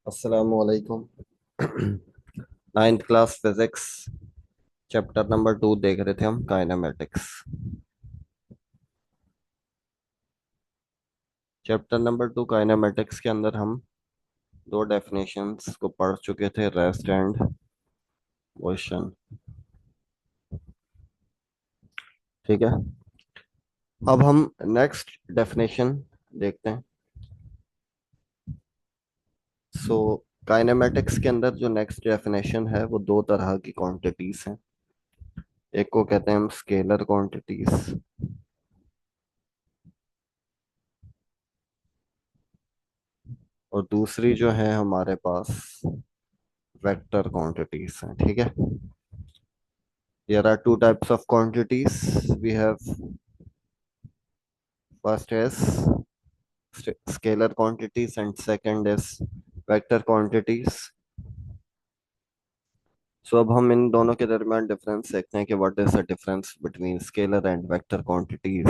अस्सलामुअलैकुम। Ninth class physics chapter number 2 देख रहे थे हम, काइनेमेटिक्स। चैप्टर नंबर 2 काइनेमेटिक्स के अंदर हम दो डेफिनेशंस को पढ़ चुके थे, रेस्ट एंड मोशन। ठीक है, अब हम नेक्स्ट डेफिनेशन देखते हैं। सो काइनेमेटिक्स के अंदर जो नेक्स्ट डेफिनेशन है वो दो तरह की क्वांटिटीज हैं। एक को कहते हैं हम स्केलर क्वांटिटीज, और दूसरी जो है हमारे पास वेक्टर क्वांटिटीज हैं। ठीक है, there are two types of quantities we have. First is scalar quantities and second is vector quantities. So अब हम इन दोनों के दरमियान डिफरेंस देखते हैं कि what is the difference between scalar and vector quantities.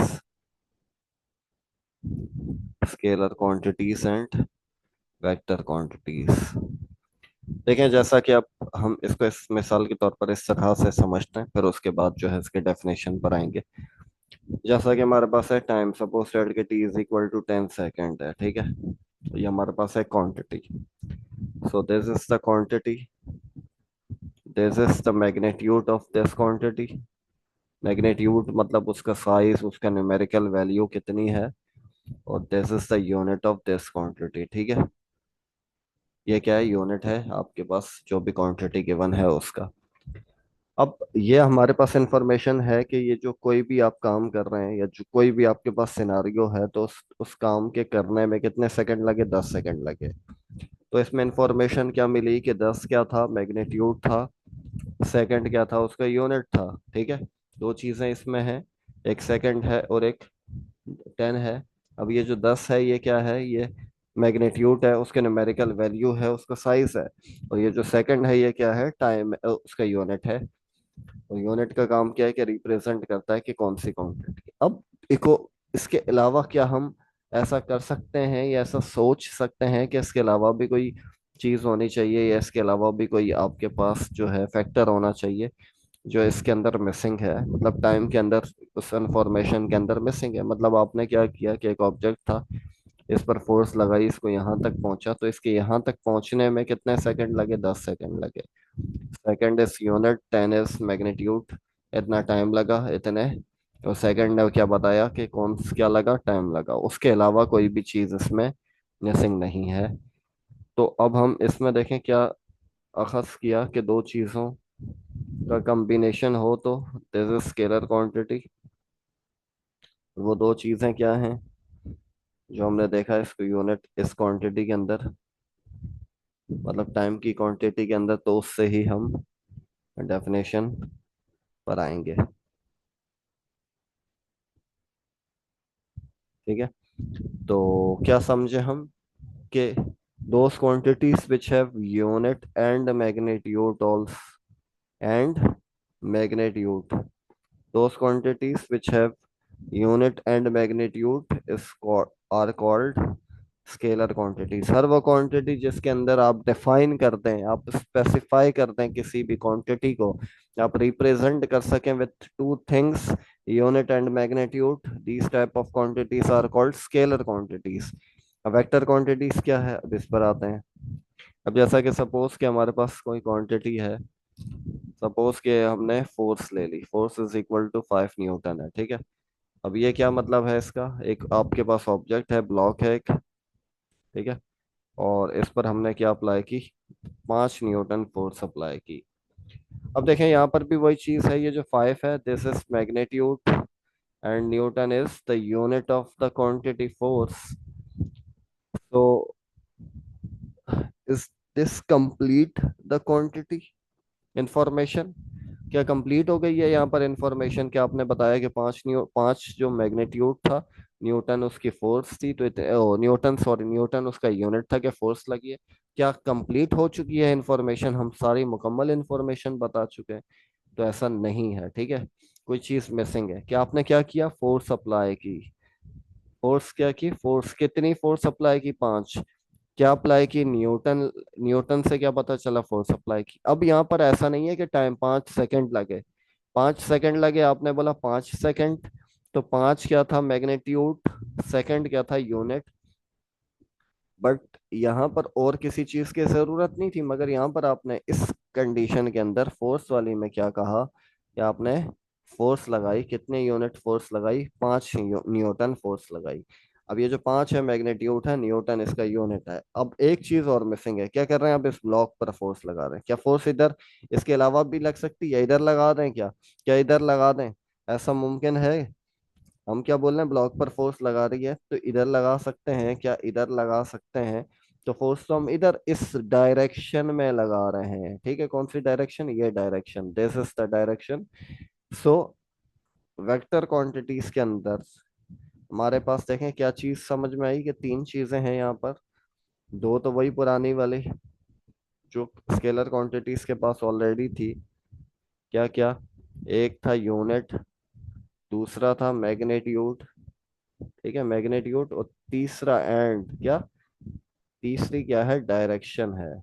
Scalar quantities and vector quantities. देखें, जैसा कि अब हम इसको इस मिसाल के तौर पर इस तरह से समझते हैं, फिर उसके बाद जो है इसके डेफिनेशन पर आएंगे। जैसा कि हमारे पास है टाइम, सपोज दैट कि T is equal to 10 second है। ठीक है, तो ये हमारे पास है quantity. So this is the quantity, this is the magnitude of this quantity. Magnitude मतलब उसका साइज, उसका न्यूमेरिकल वैल्यू कितनी है, और this is the unit of this quantity. ठीक है, ये क्या है, यूनिट है आपके पास जो भी क्वांटिटी गिवन है उसका। अब ये हमारे पास इंफॉर्मेशन है कि ये जो कोई भी आप काम कर रहे हैं या जो कोई भी आपके पास सिनारियो है, तो उस काम के करने में कितने सेकंड लगे, 10 सेकंड लगे। तो इसमें इंफॉर्मेशन क्या मिली कि 10 क्या था, मैग्नीट्यूड था, सेकंड क्या था, उसका यूनिट था। ठीक है, दो चीजें इसमें हैं, एक सेकंड है और एक 10 है। अब ये जो 10 है ये क्या है, ये मैग्नीट्यूड है, उसके न्यूमेरिकल वैल्यू है, उसका साइज है। और ये जो सेकंड है ये क्या है, टाइम, उसका यूनिट है। और यूनिट का काम क्या है कि रिप्रेजेंट करता है कि कौन सी क्वांटिटी। अब इको इसके अलावा क्या हम ऐसा कर सकते हैं या ऐसा सोच सकते हैं कि इसके अलावा भी कोई चीज होनी चाहिए, या इसके अलावा भी कोई आपके पास जो है फैक्टर होना चाहिए जो इसके अंदर मिसिंग है, मतलब टाइम के अंदर, उस इंफॉर्मेशन के अंदर मिसिंग है। मतलब आपने क्या किया कि एक ऑब्जेक्ट था, इस पर फोर्स लगाई, इसको यहाँ तक पहुंचा, तो इसके यहाँ तक पहुंचने में कितने सेकंड लगे, 10 सेकंड लगे। Second is unit, 10 is magnitude, इतना टाइम लगा, इतने। और सेकंड ने क्या बताया कि कौन क्या लगा, टाइम लगा, उसके अलावा कोई भी चीज इसमें मिसिंग नहीं है। तो अब हम इसमें देखें क्या अखज़ किया कि दो चीजों का कॉम्बिनेशन हो तो दिस इज स्केलर क्वांटिटी। वो दो चीजें क्या हैं जो हमने देखा, इसको यूनिट इस क्वांटिटी के अंदर, मतलब टाइम की क्वांटिटी के अंदर, तो उससे ही हम डेफिनेशन पर आएंगे। ठीक है, तो क्या समझे हम कि those quantities which have unit and magnitude also, and magnitude, those quantities which have unit and magnitude are called scalar quantities. हर वो क्वांटिटी जिसके अंदर आप डिफाइन करते हैं, आप स्पेसिफाई करते हैं किसी भी क्वांटिटी को, आप रिप्रेजेंट कर सकें with two things, unit and magnitude, these type of quantities are called scalar quantities. अब वेक्टर क्वांटिटीज क्या है, अब इस पर आते हैं। अब जैसा कि सपोज कि हमारे पास कोई क्वांटिटी है, सपोज कि हमने फोर्स ले ली, force is equal to 5 newton है। ठीक है, अब ये क्या मतलब है इसका, एक आपके पास ऑब्जेक्ट है, ब्लॉक है एक। ठीक है, और इस पर हमने क्या अप्लाई की, 5 न्यूटन फोर्स अप्लाई की। अब देखें यहाँ पर भी वही चीज है, ये जो 5 है, this is magnitude and newton is the unit of the quantity force. तो is this complete the quantity information, क्या कंप्लीट हो गई है यहाँ पर इंफॉर्मेशन? क्या आपने बताया कि 5 जो मैग्नीट्यूड था, न्यूटन उसकी फोर्स थी, तो न्यूटन, सॉरी, न्यूटन उसका यूनिट था, कि फोर्स लगी है। क्या कंप्लीट हो चुकी है इंफॉर्मेशन, हम सारी मुकम्मल इंफॉर्मेशन बता चुके हैं? तो ऐसा नहीं है। ठीक है, कोई चीज मिसिंग है। क्या आपने क्या किया, फोर्स अप्लाई की। फोर्स क्या की, फोर्स कितनी फोर्स अप्लाई की, 5। क्या अप्लाई की? न्यूटन। न्यूटन से क्या पता चला? फोर्स अप्लाई की। अब यहाँ पर ऐसा नहीं है कि टाइम 5 सेकंड लगे। 5 सेकंड लगे, आपने बोला 5 सेकंड। तो पांच क्या था? मैग्नीट्यूड। सेकंड क्या था? यूनिट। बट यहाँ पर और किसी चीज की जरूरत नहीं थी, मगर यहाँ पर आपने इस कंडीशन के अंदर फोर्स वाली में क्या कहा कि आपने फोर्स लगाई, कितने यूनिट फोर्स लगाई? 5 न्यूटन फोर्स लगाई। अब ये जो 5 है मैग्नीट्यूड है, न्यूटन इसका यूनिट है। अब एक चीज और मिसिंग है, क्या कर रहे हैं? अब इस ब्लॉक पर फोर्स लगा रहे हैं। क्या फोर्स इधर इसके अलावा भी लग सकती है? इधर लगा दें क्या? क्या इधर लगा दें? ऐसा मुमकिन है? हम क्या बोल रहे हैं? ब्लॉक पर फोर्स लगा रही है तो इधर लगा सकते हैं क्या? इधर लगा सकते हैं। तो फोर्स तो हम इधर इस डायरेक्शन में लगा रहे हैं, ठीक है? कौन सी डायरेक्शन? ये direction, this is the direction. So vector quantities के अंदर हमारे पास देखें क्या चीज समझ में आई, कि तीन चीजें हैं यहाँ पर। दो तो वही पुरानी वाली जो स्केलर क्वांटिटीज के पास ऑलरेडी थी। क्या क्या? एक था यूनिट, दूसरा था मैग्नीट्यूड, ठीक है, मैग्नीट्यूड, और तीसरा एंड क्या? तीसरी क्या है? डायरेक्शन है।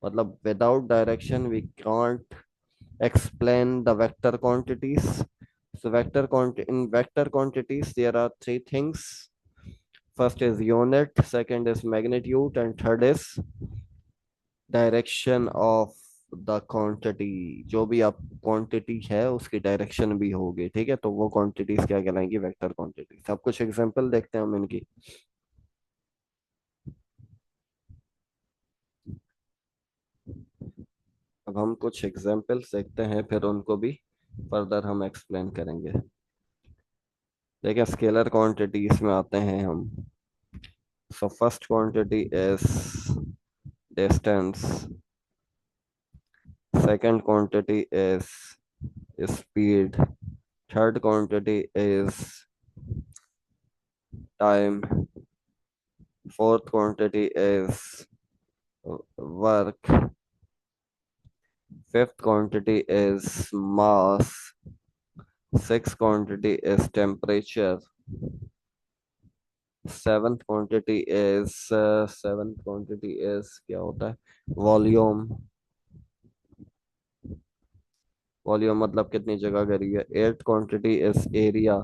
मतलब without direction we can't explain the vector quantities. So in vector quantities there are three things. First is unit, second is magnitude, and third is direction of the quantity। जो भी आप quantity है उसकी direction भी होगी, ठीक है? तो वो क्वांटिटीज क्या कहलाएंगी? Vector quantities. अब कुछ एग्जांपल देखते हैं हम इनकी। अब हम कुछ एग्जांपल्स देखते हैं, फिर उनको भी फर्दर हम एक्सप्लेन करेंगे। देखिए स्केलर क्वांटिटीज में आते हैं हम। So first quantity is distance, second quantity is speed, third quantity is time, fourth quantity is work, fifth quantity is mass, sixth quantity is temperature, seventh quantity is क्या होता है? Volume. Volume मतलब कितनी जगह करी है। Eighth quantity is area,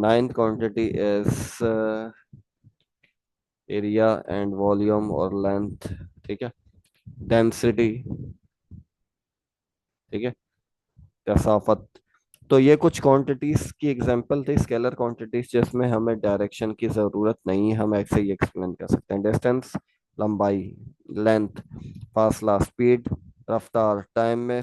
ninth quantity is area and volume और length, ठीक है। डेंसिटी, ठीक है, कसाफत। तो ये कुछ क्वांटिटीज की एग्जांपल थी, स्केलर क्वांटिटीज, जिसमें हमें डायरेक्शन की जरूरत नहीं है, हम ऐसे ही एक्सप्लेन कर सकते हैं। डिस्टेंस लंबाई, लेंथ फासला, स्पीड रफ्तार। टाइम में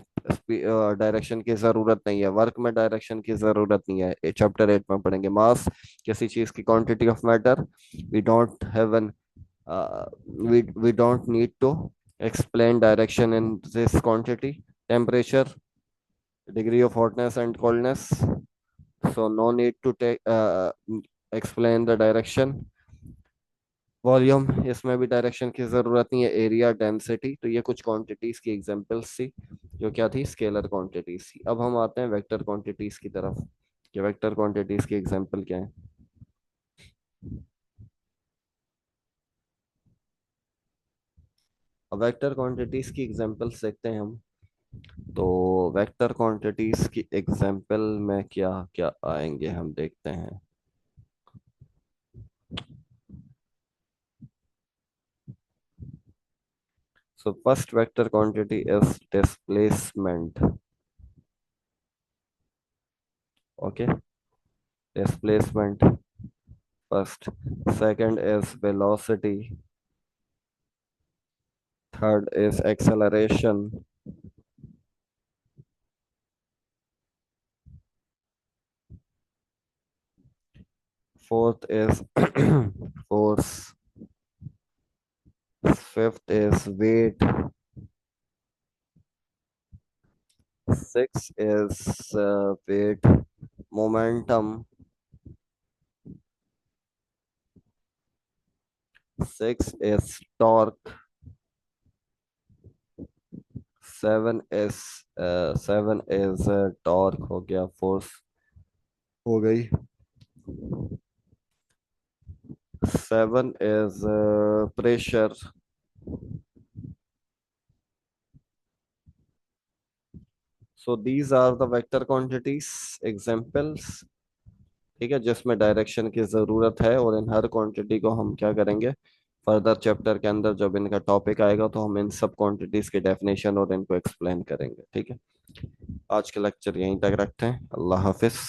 डायरेक्शन की जरूरत नहीं है, वर्क में डायरेक्शन की जरूरत नहीं है, चैप्टर 8 में पढ़ेंगे। मास किसी चीज की quantity of matter, we don't have an we don't need to explain direction in this quantity. Temperature, degree of hotness and coldness, so no need to take explain the direction. Volume, इसमें भी direction की जरूरत नहीं है। Area, density. तो ये कुछ quantities की एग्जांपल्स थी, जो क्या थी? स्केलर क्वांटिटीज थी। अब हम आते हैं वेक्टर क्वांटिटीज की तरफ, कि वेक्टर क्वांटिटीज की एग्जांपल क्या है। अब वेक्टर क्वांटिटीज की एग्जांपल्स देखते हैं हम। तो वेक्टर क्वांटिटीज की एग्जांपल में क्या क्या आएंगे हम देखते हैं। So first vector quantity is displacement, okay, displacement first. Second is velocity, third is acceleration, fourth is force, fifth is weight, six is weight, momentum, six is torque, seven is seven is torque हो गया, force हो गई। 7 is pressure. So these are the vector quantities examples, ठीक है, जिसमें direction की जरूरत है। और इन हर क्वांटिटी को हम क्या करेंगे, फर्दर चैप्टर के अंदर जब इनका टॉपिक आएगा तो हम इन सब क्वांटिटीज की डेफिनेशन और इनको एक्सप्लेन करेंगे, ठीक है। आज का लेक्चर यहीं तक रखते हैं। अल्लाह हाफिज।